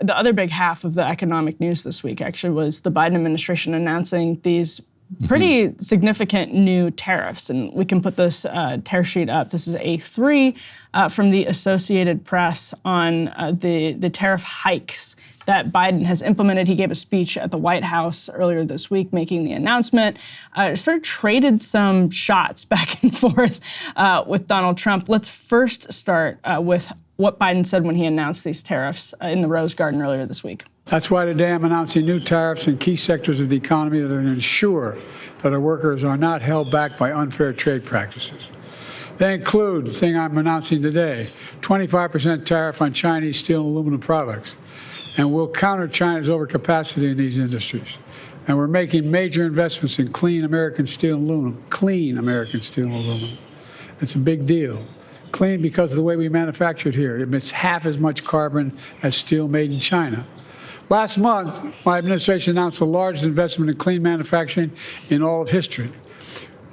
the other big half of the economic news this week actually was the Biden administration announcing these pretty significant new tariffs. And we can put this tear sheet up. This is A3 from the Associated Press on the tariff hikes that Biden has implemented. He gave a speech at the White House earlier this week making the announcement. Sort of traded some shots back and forth with Donald Trump. Let's first start with what Biden said when he announced these tariffs in the Rose Garden earlier this week. That's why today I'm announcing new tariffs in key sectors of the economy that are going to ensure that our workers are not held back by unfair trade practices. They include the thing I'm announcing today, 25% tariff on Chinese steel and aluminum products. And we'll counter China's overcapacity in these industries. And we're making major investments in clean American steel and aluminum. Clean American steel and aluminum. It's a big deal. Clean because of the way we manufacture it here. It emits half as much carbon as steel made in China. Last month, my administration announced the largest investment in clean manufacturing in all of history,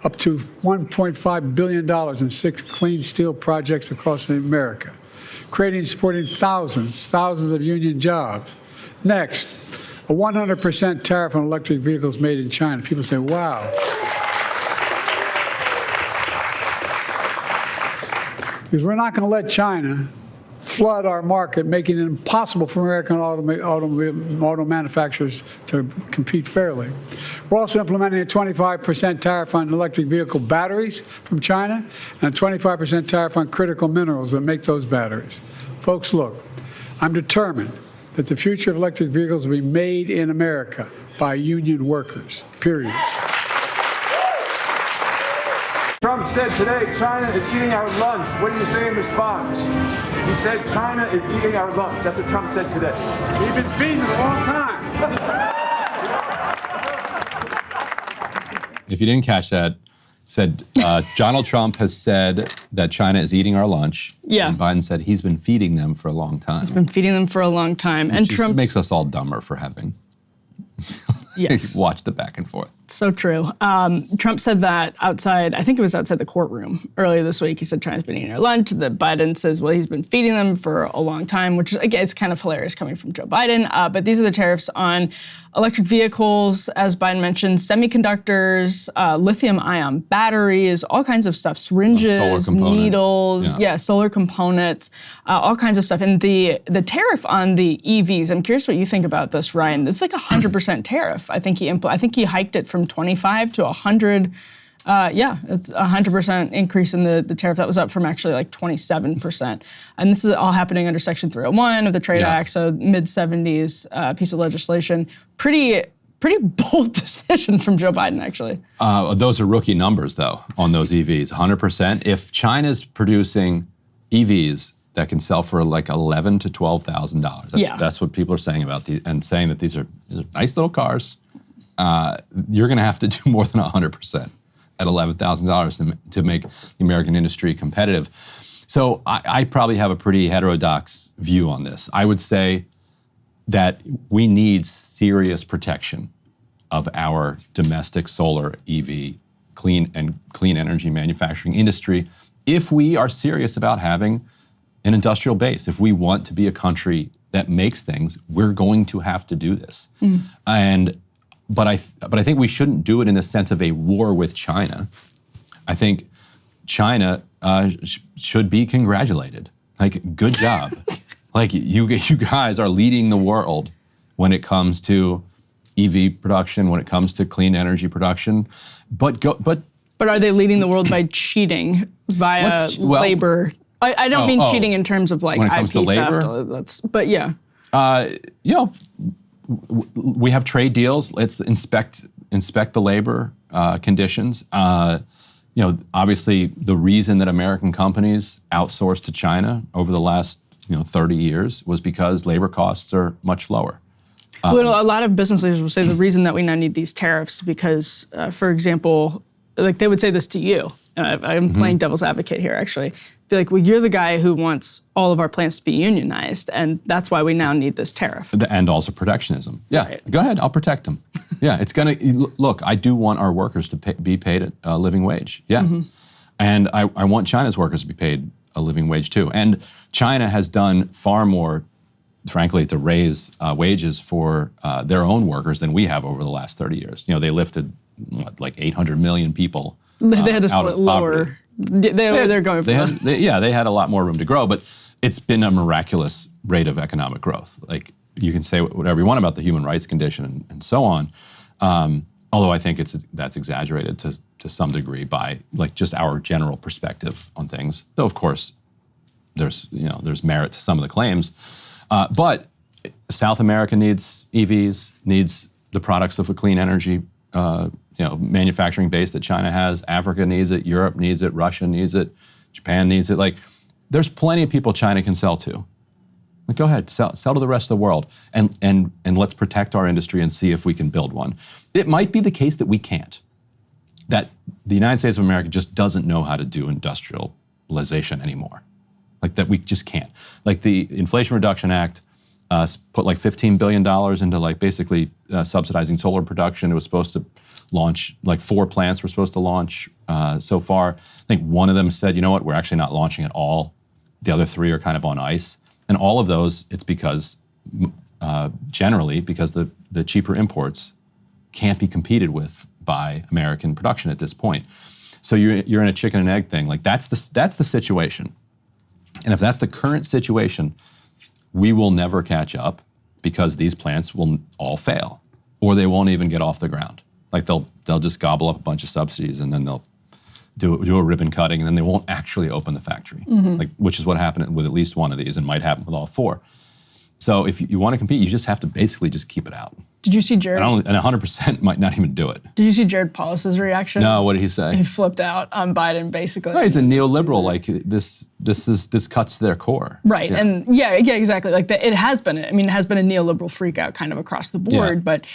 up to $1.5 billion in 6 clean steel projects across America, creating and supporting thousands of union jobs. Next, a 100% tariff on electric vehicles made in China. People say, wow. Because we're not going to let China flood our market, making it impossible for American auto manufacturers to compete fairly. We're also implementing a 25% tariff on electric vehicle batteries from China and a 25% tariff on critical minerals that make those batteries. Folks, look, I'm determined that the future of electric vehicles will be made in America by union workers, period. Trump said today China is eating our lunch. What do you say in response? He said China is eating our lunch. That's what Trump said today. We've been feeding it a long time. If you didn't catch that, said Donald Trump has said that China is eating our lunch. Yeah. And Biden said he's been feeding them for a long time. He's been feeding them for a long time. And Trump makes us all dumber for having yes. watched the back and forth. So true. Trump said that outside, I think it was outside the courtroom earlier this week. He said China's been eating our lunch. That Biden says, well, he's been feeding them for a long time, which is, again, it's kind of hilarious coming from Joe Biden. But these are the tariffs on electric vehicles, as Biden mentioned, semiconductors, lithium-ion batteries, all kinds of stuff, syringes, needles, solar components, all kinds of stuff. And the tariff on the EVs, I'm curious what you think about this, Ryan. It's like 100% tariff. I think he hiked it from 25 to 100. It's 100% increase in the tariff. That was up from actually like 27%. And this is all happening under Section 301 of the Trade Act, so mid-70s piece of legislation. Pretty bold decision from Joe Biden, actually. Those are rookie numbers, though, on those EVs, 100%. If China's producing EVs that can sell for like $11,000 to $12,000, that's what people are saying about these, and saying that these are nice little cars, you're going to have to do more than 100% at $11,000 to make the American industry competitive. So I probably have a pretty heterodox view on this. I would say that we need serious protection of our domestic solar EV clean energy manufacturing industry if we are serious about having an industrial base. If we want to be a country that makes things, we're going to have to do this. But I think we shouldn't do it in the sense of a war with China. I think China should be congratulated. Like, good job. Like, you guys are leading the world when it comes to EV production, when it comes to clean energy production. But are they leading the world by cheating via labor? I don't mean cheating in terms of like when it comes IP to labor? theft. But yeah. We have trade deals. Let's inspect the labor conditions. Obviously, the reason that American companies outsourced to China over the last 30 years was because labor costs are much lower. Well, a lot of business leaders will say the reason that we now need these tariffs because, for example, like they would say this to you. I'm playing devil's advocate here, actually. Be like, well, you're the guy who wants all of our plants to be unionized, and that's why we now need this tariff. And also protectionism. Yeah, right. Go ahead, I'll protect them. Yeah, it's gonna, look, I do want our workers to be paid a living wage. Yeah, and I want China's workers to be paid a living wage too. And China has done far more frankly, to raise wages for their own workers than we have over the last 30 years. You know, they lifted like 800 million people they had to out of lower. poverty. They're going for that. They had a lot more room to grow, but it's been a miraculous rate of economic growth. Like, you can say whatever you want about the human rights condition and so on, although I think that's exaggerated to some degree by like just our general perspective on things. Though of course, there's merit to some of the claims, but South America needs EVs, needs the products of a clean energy manufacturing base that China has. Africa needs it, Europe needs it, Russia needs it, Japan needs it. Like, there's plenty of people China can sell to. Like, go ahead, sell to the rest of the world, and let's protect our industry and see if we can build one. It might be the case that we can't, that the United States of America just doesn't know how to do industrialization anymore. Like, that we just can't. Like, the Inflation Reduction Act put like $15 billion into like basically subsidizing solar production. It was supposed to launch, like 4 plants were supposed to launch so far. I think one of them said, you know what, we're actually not launching at all. The other 3 are kind of on ice. And all of those, it's because, generally, because the cheaper imports can't be competed with by American production at this point. So you're in a chicken and egg thing. Like, that's the situation. And if that's the current situation, we will never catch up because these plants will all fail, or they won't even get off the ground. Like, they'll just gobble up a bunch of subsidies, and then they'll do a ribbon cutting, and then they won't actually open the factory, like, which is what happened with at least one of these, and might happen with all 4. So if you want to compete, you just have to basically just keep it out. Did you see Jared? And 100% might not even do it. Did you see Jared Polis's reaction? No, what did he say? He flipped out on Biden, basically. No, he's a neoliberal. Like, this cuts to their core. Right, and yeah, exactly. Like, it has been. I mean, it has been a neoliberal freakout kind of across the board. Yeah. But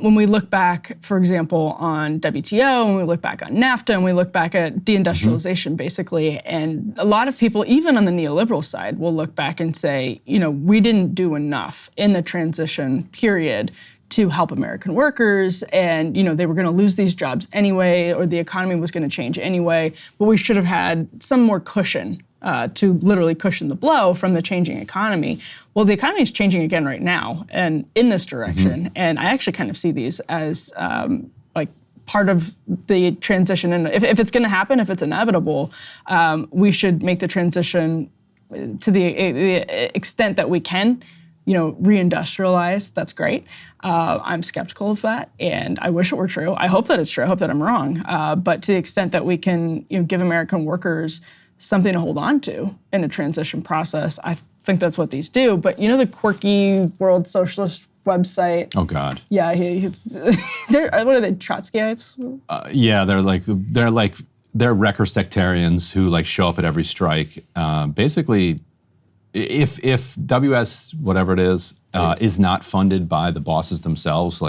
when we look back, for example, on WTO, when we look back on NAFTA, and we look back at deindustrialization, basically, and a lot of people, even on the neoliberal side, will look back and say, you know, we didn't do enough in the transition period to help American workers, and they were going to lose these jobs anyway, or the economy was going to change anyway, but we should have had some more cushion to literally cushion the blow from the changing economy. Well, the economy is changing again right now, and in this direction, and I actually kind of see these as like part of the transition, and if it's going to happen, if it's inevitable, we should make the transition to the extent that we can, reindustrialize. That's great. I'm skeptical of that, and I wish it were true. I hope that it's true. I hope that I'm wrong. But to the extent that we can, give American workers something to hold on to in a transition process, I think that's what these do. But the quirky World Socialist website. Oh God. Yeah, they're what are they, Trotskyites? Yeah, they're wrecker sectarians who like show up at every strike. Basically, if WS whatever it is not funded by the bosses themselves,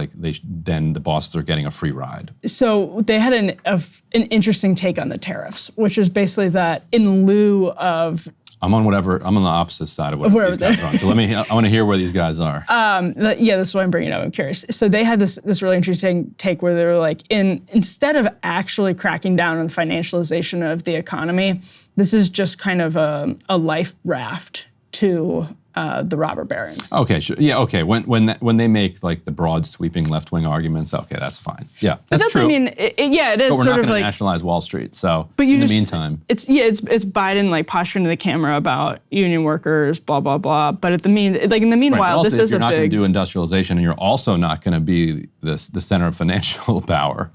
then the bosses are getting a free ride. So they had an interesting take on the tariffs, which is basically that in lieu of. I'm on the opposite side of whatever these guys are on. So I want to hear where these guys are. Yeah, this is why I'm bringing it up. I'm curious. So they had this really interesting take where they were like, instead of actually cracking down on the financialization of the economy, this is just kind of a life raft to the robber barons. Okay, sure. Yeah, okay. When they make like the broad sweeping left-wing arguments, okay, that's fine. Yeah, that's true. I mean, it is but we're sort not of going like to nationalize Wall Street. So but in the meantime, it's Biden like posturing to the camera about union workers, blah blah blah. But in the meanwhile, also, this is you're a not going big. to do industrialization, and you're also not going to be the center of financial power.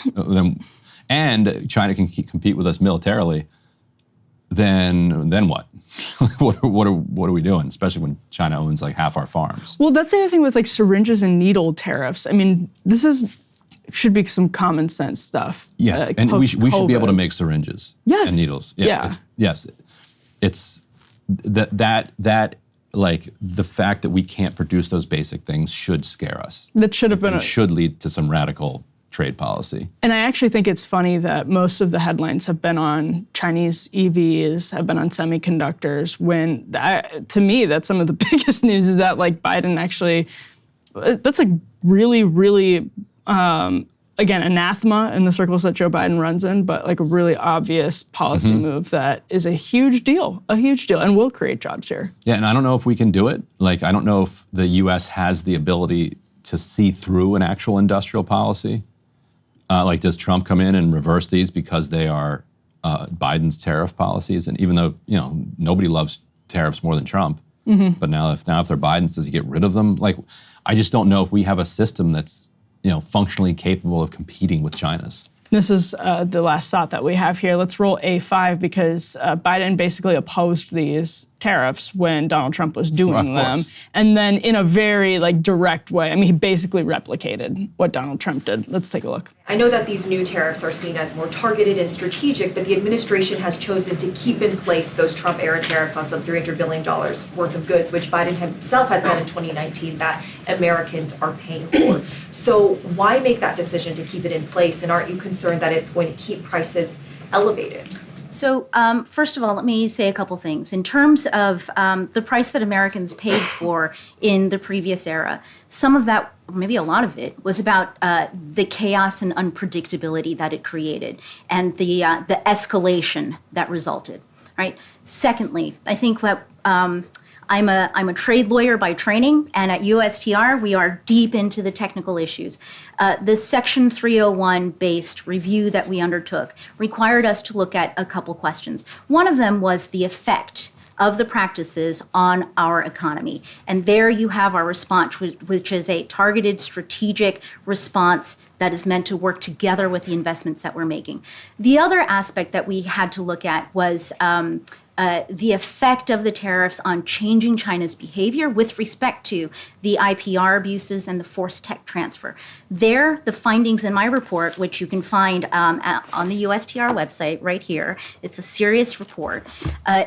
And China can compete with us militarily. Then what? what are we doing? Especially when China owns like half our farms. Well, that's the other thing with like syringes and needle tariffs. I mean, should be some common sense stuff. Yes, and we should be able to make syringes and needles. Yeah. Yes, it's that like the fact that we can't produce those basic things should scare us. That should have been should lead to some radical trade policy. And I actually think it's funny that most of the headlines have been on Chinese EVs, have been on semiconductors, when to me, that's some of the biggest news is that like Biden actually, that's a really, really again, anathema in the circles that Joe Biden runs in, but like a really obvious policy move that is a huge deal, and will create jobs here. Yeah, and I don't know if we can do it. Like, I don't know if the U.S. has the ability to see through an actual industrial policy. Like, does Trump come in and reverse these because they are Biden's tariff policies? And even though, you know, nobody loves tariffs more than Trump, but now if they're Biden's, does he get rid of them? Like, I just don't know if we have a system that's, you know, functionally capable of competing with China's. This is the last thought that we have here. Let's roll A5 because Biden basically opposed these tariffs when Donald Trump was doing them. And then in a very like direct way, I mean, he basically replicated what Donald Trump did. Let's take a look. I know that these new tariffs are seen as more targeted and strategic, but the administration has chosen to keep in place those Trump-era tariffs on some $300 billion worth of goods, which Biden himself had said in 2019 that Americans are paying for. So why make that decision to keep it in place? And aren't you concerned that it's going to keep prices elevated? So first of all, let me say a couple things. In terms of the price that Americans paid for in the previous era, some of that, maybe a lot of it, was about the chaos and unpredictability that it created and the escalation that resulted, right? Secondly, I think that I'm a trade lawyer by training, and at USTR, we are deep into the technical issues. The Section 301-based review that we undertook required us to look at a couple questions. One of them was the effect of the practices on our economy. And there you have our response, which is a targeted strategic response that is meant to work together with the investments that we're making. The other aspect that we had to look at was the effect of the tariffs on changing China's behavior with respect to the IPR abuses and the forced tech transfer. There, the findings in my report, which you can find on the USTR website right here, it's a serious report,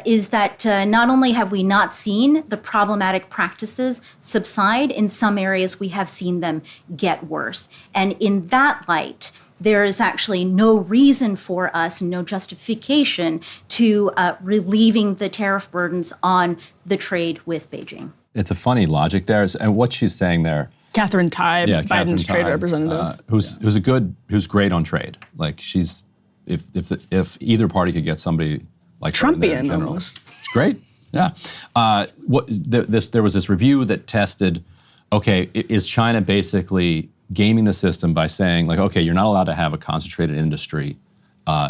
is that not only have we not seen the problematic practices subside, in some areas we have seen them get worse. And in that light, there is actually no reason for us, no justification to relieving the tariff burdens on the trade with Beijing. It's a funny logic there, and what she's saying there. Catherine Tai, Biden's trade representative, who's great on trade. Like, she's if either party could get somebody like Trumpian in general, almost. It's great. Yeah. There was this review that tested. Okay, is China basically gaming the system by saying, like, okay, you're not allowed to have a concentrated industry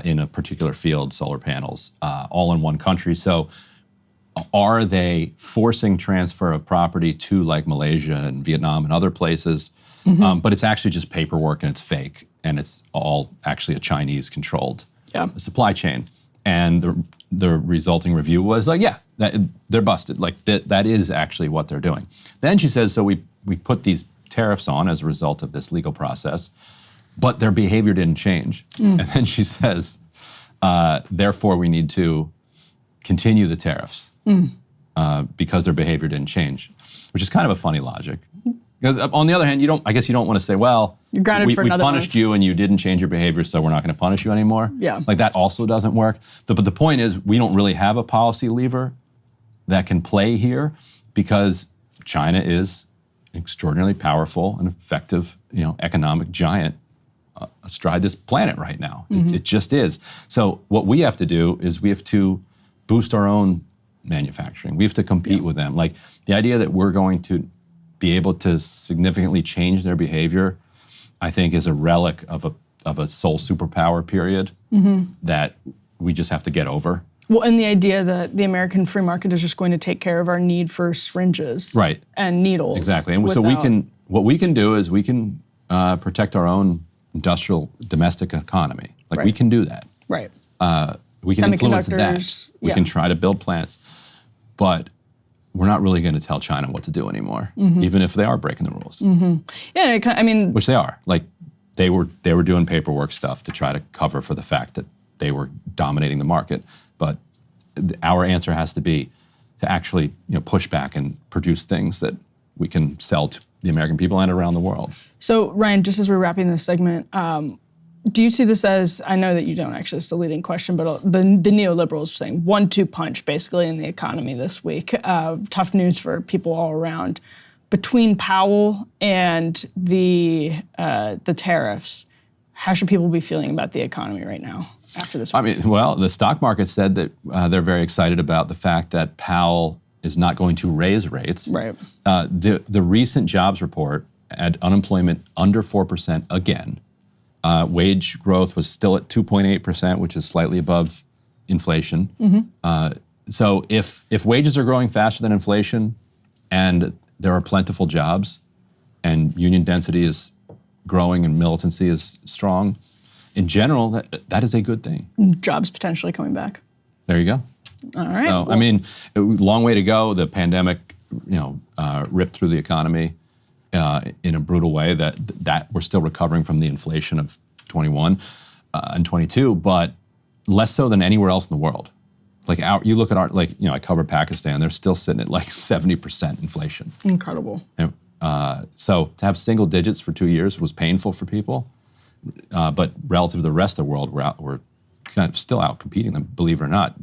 in a particular field, solar panels, all in one country. So are they forcing transfer of property to like Malaysia and Vietnam and other places? But it's actually just paperwork and it's fake and it's all actually a Chinese controlled supply chain. And the resulting review was like, yeah, they're busted. Like that is actually what they're doing. Then she says, so we put these tariffs on as a result of this legal process, but their behavior didn't change. And then she says, therefore we need to continue the tariffs because their behavior didn't change, which is kind of a funny logic. Because on the other hand, I guess you don't want to say, well, we punished you and you didn't change your behavior, so we're not going to punish you anymore. Yeah. Like that also doesn't work. But the point is, we don't really have a policy lever that can play here because China is extraordinarily powerful and effective, economic giant astride this planet right now. It just is. So what we have to do is we have to boost our own manufacturing. We have to compete with them. Like the idea that we're going to be able to significantly change their behavior, I think is a relic of a sole superpower period that we just have to get over. Well, and the idea that the American free market is just going to take care of our need for syringes and needles. Exactly. And so what we can do is we can protect our own industrial domestic economy. Like we can do that. Right. We can influence that. We can try to build plants. But we're not really going to tell China what to do anymore, even if they are breaking the rules. Yeah, I mean, which they are. Like they were doing paperwork stuff to try to cover for the fact that they were dominating the market. But our answer has to be to actually, push back and produce things that we can sell to the American people and around the world. So Ryan, just as we're wrapping this segment, do you see this as, I know that you don't actually, it's the leading question, but the neoliberals are saying 1-2 punch basically in the economy this week. Tough news for people all around. Between Powell and the tariffs, How should people be feeling about the economy right now after this? I mean, well, the stock market said that they're very excited about the fact that Powell is not going to raise rates. Right. The recent jobs report had unemployment under 4% again. Wage growth was still at 2.8%, which is slightly above inflation. So if wages are growing faster than inflation and there are plentiful jobs and union density is growing and militancy is strong, in general, that is a good thing. Jobs potentially coming back. There you go. All right. So, I mean, long way to go. The pandemic, ripped through the economy in a brutal way. That we're still recovering from the inflation of 21 and 22, but less so than anywhere else in the world. Like you look at I covered Pakistan. They're still sitting at like 70% inflation. Incredible. So to have single digits for 2 years was painful for people, but relative to the rest of the world, we're kind of still out competing them, believe it or not.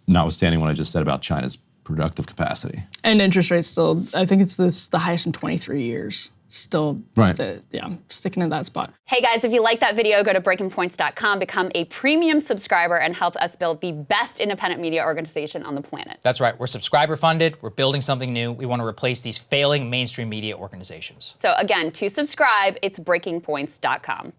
Notwithstanding what I just said about China's productive capacity. And interest rates still, I think it's the highest in 23 years. Still, right. Sticking in that spot. Hey guys, if you like that video, go to breakingpoints.com, become a premium subscriber, and help us build the best independent media organization on the planet. That's right. We're subscriber funded. We're building something new. We want to replace these failing mainstream media organizations. So again, to subscribe, it's breakingpoints.com.